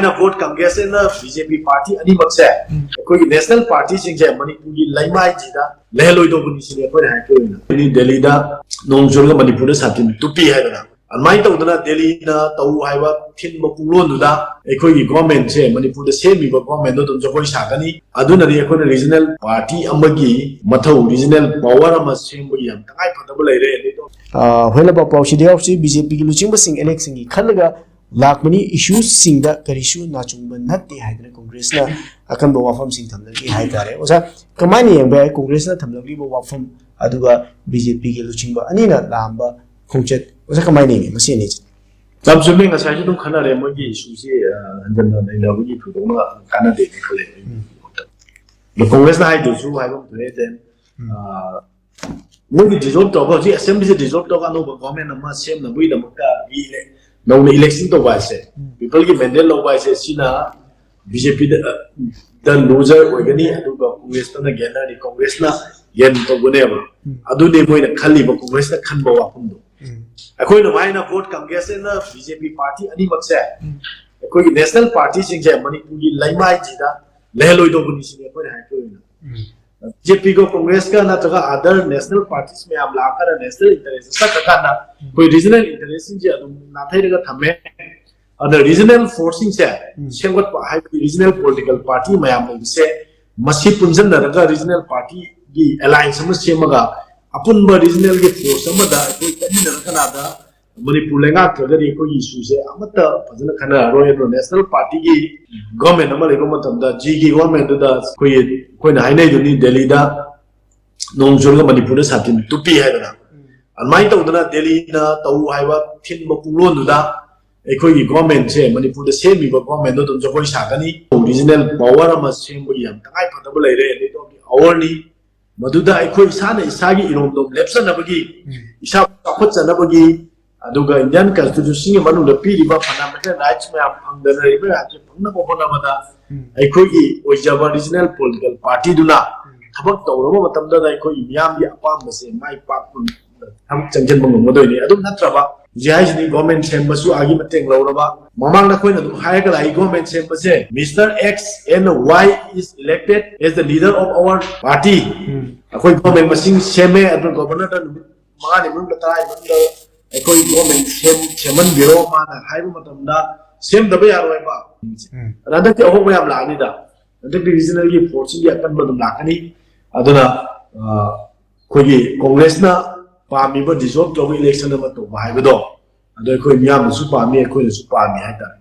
ꯅꯨꯡꯉꯥꯏꯅ ꯚꯣꯠ ꯀꯪꯒ꯭ꯔꯦꯁꯅ ꯕꯤꯖꯦꯄꯤ ꯄꯥꯔꯇꯤ ꯑꯅꯤꯃꯛꯁꯦ ꯑꯩꯈꯣꯏꯒꯤ ꯅꯦꯁꯅꯦꯜ ꯄꯥꯔꯇꯤꯁꯤꯡꯁꯦ ꯃꯅꯤꯄꯨꯔꯒꯤ ꯂꯩꯃꯥꯏꯁꯤꯗ ꯂꯩꯍꯜꯂꯣꯏꯗꯧꯕꯅꯤ ꯁꯤꯅꯤ ꯑꯩꯈꯣꯏꯅ ꯍꯥꯏꯔꯛꯇꯣꯏꯅ ꯗꯦꯜꯂꯤꯗ ꯅꯣꯡ ꯆꯨꯔꯒ ꯃꯅꯤꯄꯨꯔꯗ ꯁꯥꯇꯤꯟ ꯇꯨꯞꯄꯤ ꯍꯥꯏꯗꯅ ꯑꯗꯨꯃꯥꯏꯅ ꯇꯧꯗꯅ ꯗꯦꯜꯂꯤꯅ ꯇꯧ ꯍꯥꯏꯕ ꯊꯤꯟꯕ ꯄꯨꯡꯂꯣꯟꯗꯨꯗ ꯑꯩꯈꯣꯏꯒꯤ ꯒꯣꯔꯃꯦꯟꯁꯦ ꯃꯅꯤꯄꯨꯔꯗ ꯁꯦꯝꯃꯤꯕ ꯒꯣꯔꯃꯦꯟꯗꯣ ꯑꯗꯨꯝ ꯖꯒꯣꯏ ꯁꯥꯒꯅꯤ ꯑꯗꯨꯅꯗꯤ ꯑꯩꯈꯣꯏꯅ ꯔꯤꯖꯅꯦꯜ ꯄꯥꯔꯇꯤ ꯑꯃꯒꯤ ꯃꯊꯧ ꯔꯤꯖꯅꯦꯜ ꯄꯥꯋꯔ ꯑꯃ ꯁꯦꯝꯕꯒꯤ ꯌꯥꯝ ꯇꯉꯥꯏꯐꯗꯕ ꯂꯩꯔꯦ ꯍꯣꯏꯂꯕ ꯄꯥꯎꯁꯤꯗ ꯌꯥꯎꯁꯤ ꯕꯤꯖꯦꯄꯤꯒꯤ ꯂꯨꯆꯤꯡꯕꯁꯤꯡ ꯑꯦꯂꯦꯛꯁꯟꯒꯤ ꯈꯜꯂꯒ ꯂꯥꯛꯄꯅꯤ ꯏꯁꯨꯁꯤꯡꯗ ꯀꯔꯤꯁꯨ ꯅꯥꯆꯨꯡꯕ ꯅꯠꯇꯦ ꯍꯥꯏꯗꯅ ꯀꯣꯡꯒ꯭ꯔꯦꯁꯅ ꯑꯀꯟꯕ ꯋꯥꯐꯝꯁꯤꯡ ꯊꯝꯂꯛꯂꯤ ꯍꯥꯏꯇꯥꯔꯦ ꯑꯣꯖꯥ ꯀꯃꯥꯏꯅ ꯌꯦꯡꯕ ꯌꯥꯏ ꯀꯣꯡꯒ꯭ꯔꯦꯁꯅ ꯊꯝꯂꯛꯂꯤꯕ ꯋꯥꯐꯝ ꯑꯗꯨꯒ ꯕꯤꯖꯦꯄꯤꯒꯤ ꯂꯨꯆꯤꯡꯕ ꯑꯅꯤꯅ ꯂꯥꯛꯑꯝꯕ ꯈꯣꯡꯆꯠ ꯑꯣꯖꯥ ꯀꯃꯥꯏꯅ ꯌꯦꯡꯉꯤ ꯃꯁꯤ ꯑꯅꯤꯁꯤ ꯌꯥꯝ ꯆꯨꯝꯃꯦ ꯉꯁꯥꯏꯁꯨ ꯑꯗꯨꯝ ꯈꯟꯅꯔꯦ ꯃꯣꯏꯒꯤ ꯏꯁꯨꯁꯤ ꯍꯟꯖꯟꯅ ꯅꯩꯅꯕꯒꯤ ꯊꯣꯏꯗꯣꯛꯅ ꯀꯥꯟꯅꯗꯦꯅ ꯈꯜꯂꯦ ꯀꯣꯡꯒ꯭ꯔꯦꯁꯅ ꯍꯥꯏꯗꯨꯁꯨ ꯍꯥꯏꯕ ꯊꯣꯛꯑꯦ ꯗꯦꯟ ꯃꯣꯏꯒꯤ ꯗꯤꯖꯣꯜቭ ꯇꯧꯔꯒ ꯍꯧꯖꯤꯛ ꯑꯦꯁꯦꯝꯕ꯭ꯂꯤꯁꯦ ꯗꯤꯖꯣꯜቭ ꯇꯧꯔꯒ ꯑꯅꯧꯕ ꯒꯣꯔꯃꯦꯟ ꯑꯃ ꯁꯦꯝꯅꯕꯒꯤꯗꯃꯛꯇ ꯅꯧꯅ ꯏꯂꯦꯛꯁꯟ ꯇꯧꯕ ꯍꯥꯏꯁꯦ ꯄꯤꯄꯜꯒꯤ ꯃꯦꯟꯗꯦꯠ ꯂꯧꯕ ꯍꯥꯏꯁꯦ ꯁꯤꯅ ꯕꯤꯖꯦꯄꯤꯗ ꯂꯨꯖꯔ ꯑꯣꯏꯒꯅꯤ ꯑꯗꯨꯒ ꯀꯣꯡꯒ꯭ꯔꯦꯁꯇꯅ ꯒꯦꯅꯔꯅꯤ ꯀꯣꯡꯒ꯭ꯔꯦꯁꯅ ꯒꯦꯟ ꯇꯧꯒꯅꯦꯕ ꯑꯗꯨꯅꯤ ꯃꯣꯏꯅ ꯈꯜꯂꯤꯕ ꯀꯣꯡꯒ꯭ꯔꯦꯁꯅ ꯈꯟꯕ ꯋꯥꯐꯝꯗꯣ ꯑꯩꯈꯣꯏꯅ ꯍꯥꯏꯅ ꯚꯣꯠ ꯀꯪꯒ꯭ꯔꯦꯁꯅ ꯕꯤꯖꯦꯄꯤ ꯄꯥꯔꯇꯤ ꯑꯅꯤꯃꯛꯁꯦ ꯑꯩꯈꯣꯏꯒꯤ ꯅꯦꯁꯅꯦꯜ ꯄꯥꯔꯇꯤꯁꯤꯡꯁꯦ ꯃꯅꯤꯄꯨꯔꯒꯤ ꯂꯩꯃꯥꯏꯁꯤꯗ ꯂꯩꯍꯜꯂꯣꯏꯗꯧꯕꯅꯤ ꯁꯤꯅꯤ ꯑꯩꯈꯣꯏꯅ ꯍꯥꯏꯔꯛꯇꯣꯏꯅ BJP Congress ka na taga other national parties may am lakar national interest sa kakana koi regional interest sinje adum na thai daga thame other regional forcing se semgot hai regional political party may am se masi punjan na daga regional party gi alliance ma semaga apun ba regional gi force ma da koi tani na kana da Manipur lenga kagari koi issue se amata fajana kana royal national party gi government ama lego matam da G gi government da koi na hainai duni Delhi da nong churga Manipur da satin tupi haidana almai tawdana Delhi na taw haiba thin ba pulon da koi gi government se Manipur da semi ba government do jogoi sagani regional power ama sembu yam tangai phadaba leire ni do our ni maduda koi isana isagi irom dom lepsan abagi isa khot chanabagi aduga Indian constitution manu da piri ba fundamental rights me am phangdana riba ati phangna bopona bada aikogi oijaba regional political party duna thabak tawraba matamda da aikoi miyam gi apam se mai pak tham changjan bangmodoi ni adum natraba jai ni government sembasu agi mateng lawraba mamang na koina dum hire ga government sembase Mr. X and Y is elected as the leader of our party akoi government masing seme adu governor da mangani mun da tai mun da akoi government seman biro mana haibu matamda sem da ba yaroi ba rada ke ho ba yam la ni da rada ke regional gi force gi akan ba dum lakani aduna koi gi congress na pami ba dissolve to election ma to ba haibu do adoi koi miyam su pami koi su pami haita